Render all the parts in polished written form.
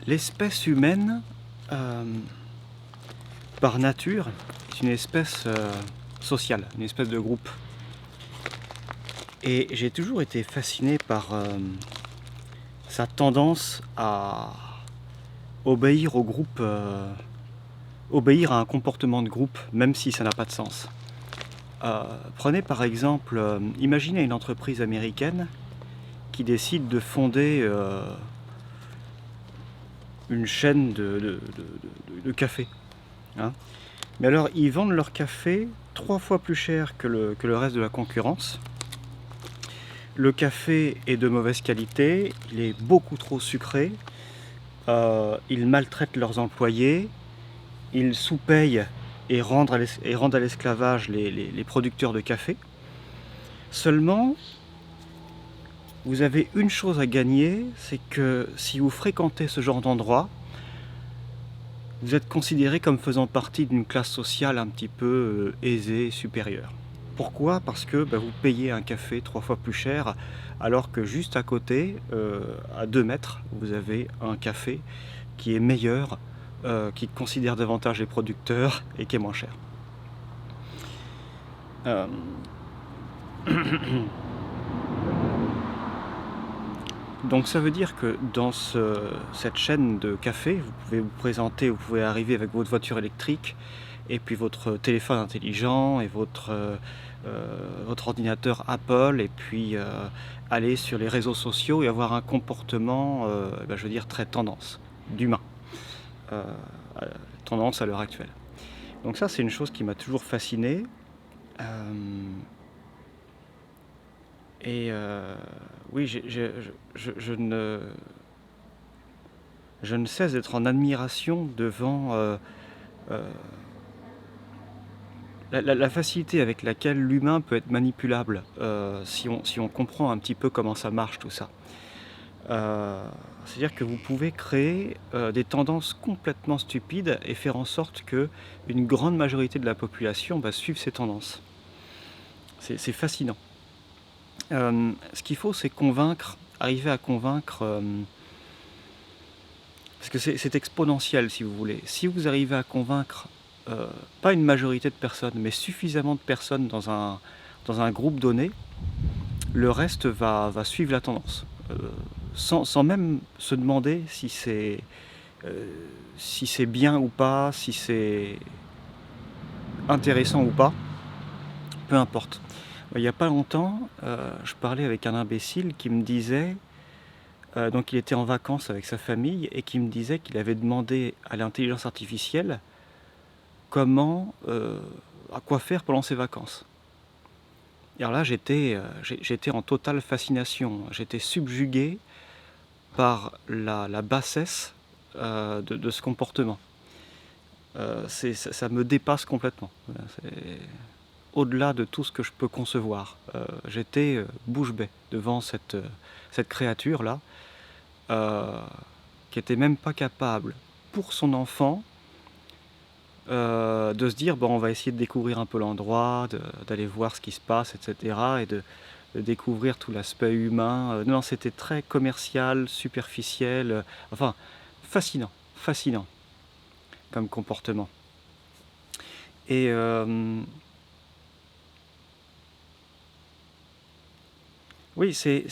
L'espèce humaine, par nature, est une espèce sociale, une espèce de groupe. Et j'ai toujours été fasciné par sa tendance à obéir au groupe, obéir à un comportement de groupe, même si ça n'a pas de sens. Prenez par exemple, imaginez une entreprise américaine qui décide de fonder une chaîne de café. Hein. Mais alors, ils vendent leur café 3 fois plus cher que le reste de la concurrence. Le café est de mauvaise qualité, il est beaucoup trop sucré, ils maltraitent leurs employés, ils sous-payent et rendent à l'esclavage les producteurs de café. Seulement, vous avez une chose à gagner, c'est que si vous fréquentez ce genre d'endroit, vous êtes considéré comme faisant partie d'une classe sociale un petit peu aisée, supérieure. Pourquoi ? Parce que vous payez un café 3 fois plus cher, alors que juste à côté, à 2 mètres, vous avez un café qui est meilleur, qui considère davantage les producteurs et qui est moins cher. Donc ça veut dire que dans cette chaîne de café, vous pouvez vous présenter, vous pouvez arriver avec votre voiture électrique et puis votre téléphone intelligent et votre ordinateur Apple et puis aller sur les réseaux sociaux et avoir un comportement, je veux dire, très tendance, d'humain, tendance à l'heure actuelle. Donc ça, c'est une chose qui m'a toujours fasciné. Oui, je ne cesse d'être en admiration devant la facilité avec laquelle l'humain peut être manipulable, si on comprend un petit peu comment ça marche tout ça. C'est-à-dire que vous pouvez créer des tendances complètement stupides et faire en sorte qu'une grande majorité de la population va suivre ces tendances. C'est fascinant. Ce qu'il faut, c'est arriver à convaincre, parce que c'est exponentiel si vous voulez. Si vous arrivez à convaincre, pas une majorité de personnes, mais suffisamment de personnes dans un groupe donné, le reste va suivre la tendance, sans même se demander si c'est bien ou pas, si c'est intéressant ou pas, peu importe. Il n'y a pas longtemps, je parlais avec un imbécile qui me disait, donc il était en vacances avec sa famille, et qui me disait qu'il avait demandé à l'intelligence artificielle à quoi faire pendant ses vacances. Et alors là, j'étais en totale fascination, j'étais subjugué par la bassesse de ce comportement. Ça me dépasse complètement. C'est au-delà de tout ce que je peux concevoir. J'étais bouche bée devant cette créature-là, qui était même pas capable, pour son enfant, de se dire on va essayer de découvrir un peu l'endroit, d'aller voir ce qui se passe, etc. et de découvrir tout l'aspect humain. Non, c'était très commercial, superficiel, enfin fascinant comme comportement. Et oui, c'est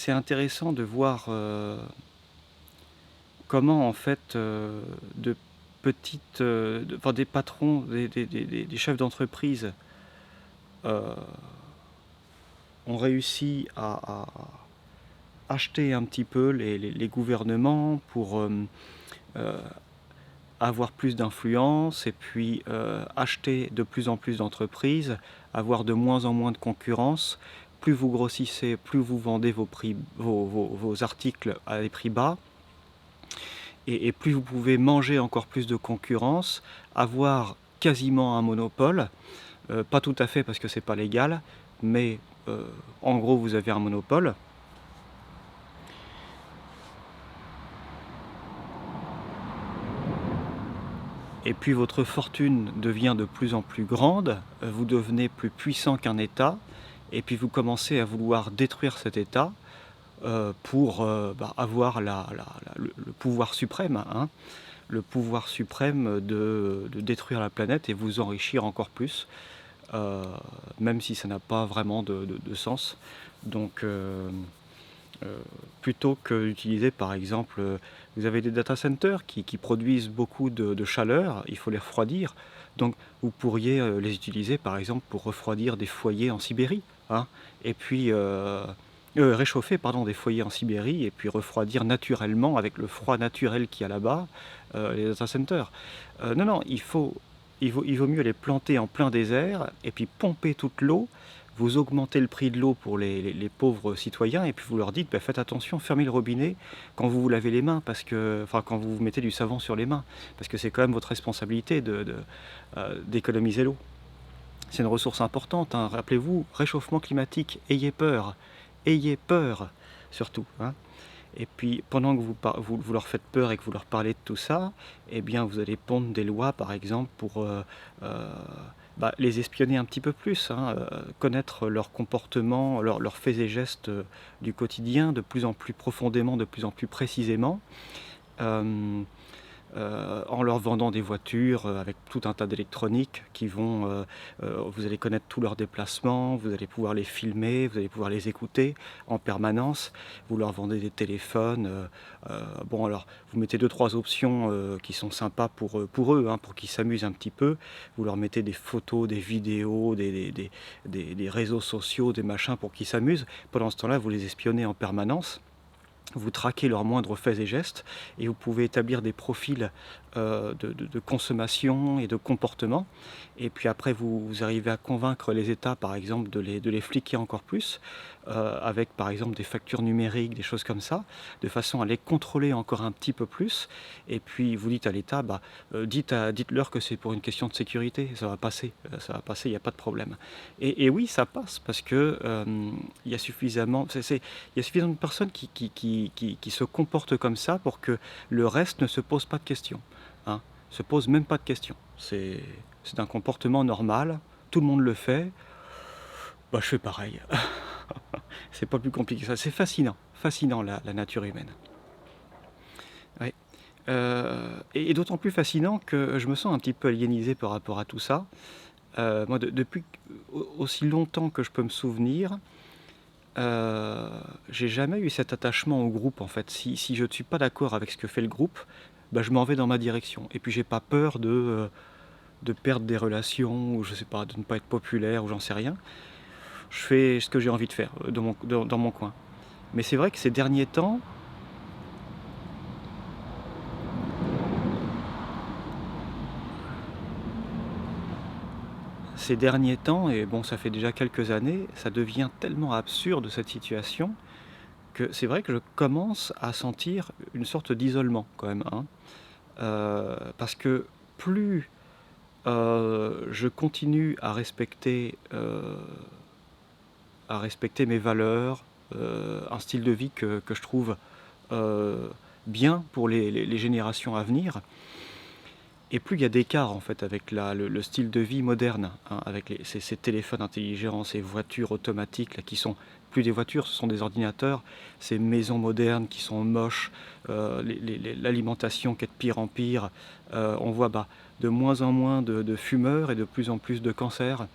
intéressant de voir comment en fait de petites, des patrons, des chefs d'entreprise ont réussi à acheter un petit peu les gouvernements pour avoir plus d'influence et puis acheter de plus en plus d'entreprises, avoir de moins en moins de concurrence. Plus vous grossissez, plus vous vendez vos articles à des prix bas. Et plus vous pouvez manger encore plus de concurrence, avoir quasiment un monopole, pas tout à fait parce que c'est pas légal, mais en gros vous avez un monopole. Et puis votre fortune devient de plus en plus grande, vous devenez plus puissant qu'un État, et puis vous commencez à vouloir détruire cet État pour avoir le pouvoir suprême, hein, le pouvoir suprême de détruire la planète et vous enrichir encore plus, euh, même si ça n'a pas vraiment de sens. Donc, euh, plutôt que d'utiliser par exemple, vous avez des data centers qui produisent beaucoup de chaleur, il faut les refroidir. Donc vous pourriez les utiliser par exemple pour refroidir des foyers en Sibérie, hein, et puis réchauffer pardon, des foyers en Sibérie et puis refroidir naturellement avec le froid naturel qu'il y a là-bas les data centers. Non, non, il vaut mieux les planter en plein désert et puis pomper toute l'eau. Vous augmentez le prix de l'eau pour les pauvres citoyens et puis vous leur dites bah, faites attention, fermez le robinet quand vous vous lavez les mains, parce que, enfin quand vous mettez du savon sur les mains, parce que c'est quand même votre responsabilité d'économiser l'eau. C'est une ressource importante, hein. Rappelez-vous, réchauffement climatique, ayez peur surtout, hein. Et puis pendant que vous leur faites peur et que vous leur parlez de tout ça, eh bien vous allez pondre des lois par exemple pour les espionner un petit peu plus, hein, connaître leur comportement, leurs faits et gestes du quotidien de plus en plus profondément, de plus en plus précisément. Euh, en leur vendant des voitures avec tout un tas d'électroniques qui vont, vous allez connaître tous leurs déplacements, vous allez pouvoir les filmer, vous allez pouvoir les écouter en permanence, vous leur vendez des téléphones, bon alors vous mettez deux trois options qui sont sympas pour eux, hein, pour qu'ils s'amusent un petit peu, vous leur mettez des photos, des vidéos, des réseaux sociaux, des machins pour qu'ils s'amusent, pendant ce temps-là vous les espionnez en permanence. Vous traquez leurs moindres faits et gestes et vous pouvez établir des profils de consommation et de comportement. Et puis après, vous arrivez à convaincre les États, par exemple, de les fliquer encore plus, avec par exemple des factures numériques, des choses comme ça, de façon à les contrôler encore un petit peu plus. Et puis vous dites à l'État, dites-leur que c'est pour une question de sécurité, ça va passer, il n'y a pas de problème. Et oui, ça passe parce que il y a suffisamment, il y a suffisamment de personnes qui se comportent comme ça pour que le reste ne se pose pas de questions, hein, se pose même pas de questions. C'est un comportement normal, tout le monde le fait, je fais pareil. C'est pas plus compliqué que ça. C'est fascinant, fascinant la nature humaine. Ouais. Et d'autant plus fascinant que je me sens un petit peu aliénisé par rapport à tout ça. Moi, depuis aussi longtemps que je peux me souvenir, j'ai jamais eu cet attachement au groupe en fait. Si je ne suis pas d'accord avec ce que fait le groupe, je m'en vais dans ma direction. Et puis j'ai pas peur de perdre des relations, ou je sais pas, de ne pas être populaire, ou j'en sais rien. Je fais ce que j'ai envie de faire dans mon coin. Mais c'est vrai que ces derniers temps, et bon ça fait déjà quelques années, ça devient tellement absurde cette situation, que c'est vrai que je commence à sentir une sorte d'isolement quand même, hein. Parce que plus je continue à respecter mes valeurs, un style de vie que je trouve euh, bien pour les générations à venir, et plus il y a d'écart en fait avec le style de vie moderne, hein, avec ces téléphones intelligents, ces voitures automatiques là, qui sont plus des voitures, ce sont des ordinateurs, ces maisons modernes qui sont moches, l'alimentation qui est de pire en pire, on voit de moins en moins de fumeurs et de plus en plus de cancers.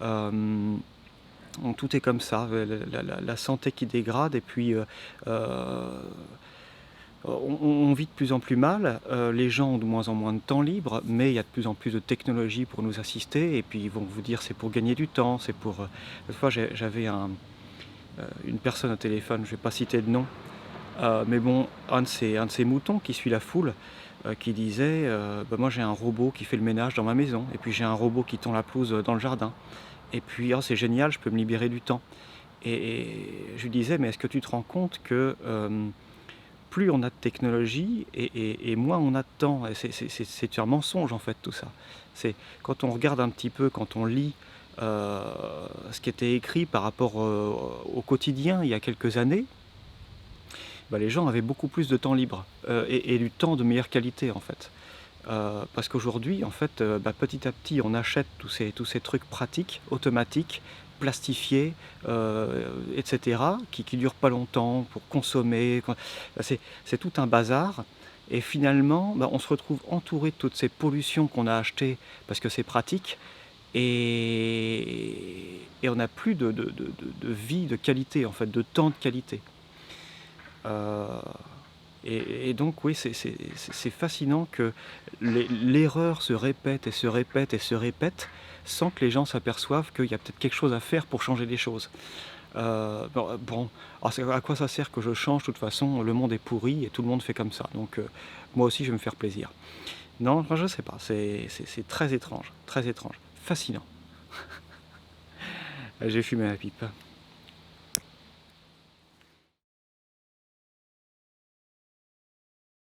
Euh, Tout est comme ça, la santé qui dégrade et puis on vit de plus en plus mal, les gens ont de moins en moins de temps libre, mais il y a de plus en plus de technologies pour nous assister, et puis ils vont vous dire c'est pour gagner du temps, c'est pour... Une fois j'avais une personne au téléphone, je ne vais pas citer de nom, mais bon, un de ces moutons qui suit la foule, qui disait moi j'ai un robot qui fait le ménage dans ma maison, et puis j'ai un robot qui tond la pelouse dans le jardin, et puis c'est génial, je peux me libérer du temps. Et je lui disais mais est-ce que tu te rends compte que plus on a de technologie et moins on a de temps. C'est un mensonge en fait tout ça. C'est quand on regarde un petit peu, quand on lit ce qui était écrit par rapport au quotidien il y a quelques années, les gens avaient beaucoup plus de temps libre et du temps de meilleure qualité en fait. Parce qu'aujourd'hui, en fait, petit à petit, on achète tous ces trucs pratiques, automatiques, plastifiés, etc., qui durent pas longtemps pour consommer. C'est tout un bazar. Et finalement, on se retrouve entouré de toutes ces pollutions qu'on a achetées parce que c'est pratique, et on n'a plus de vie de qualité, en fait, de temps de qualité. Euh, et donc oui, c'est fascinant que l'erreur se répète et se répète et se répète sans que les gens s'aperçoivent qu'il y a peut-être quelque chose à faire pour changer les choses. Bon, alors à quoi ça sert que je change? De toute façon, le monde est pourri et tout le monde fait comme ça. Donc moi aussi, je vais me faire plaisir. Non, enfin, je sais pas, c'est très étrange, fascinant. J'ai fumé ma pipe.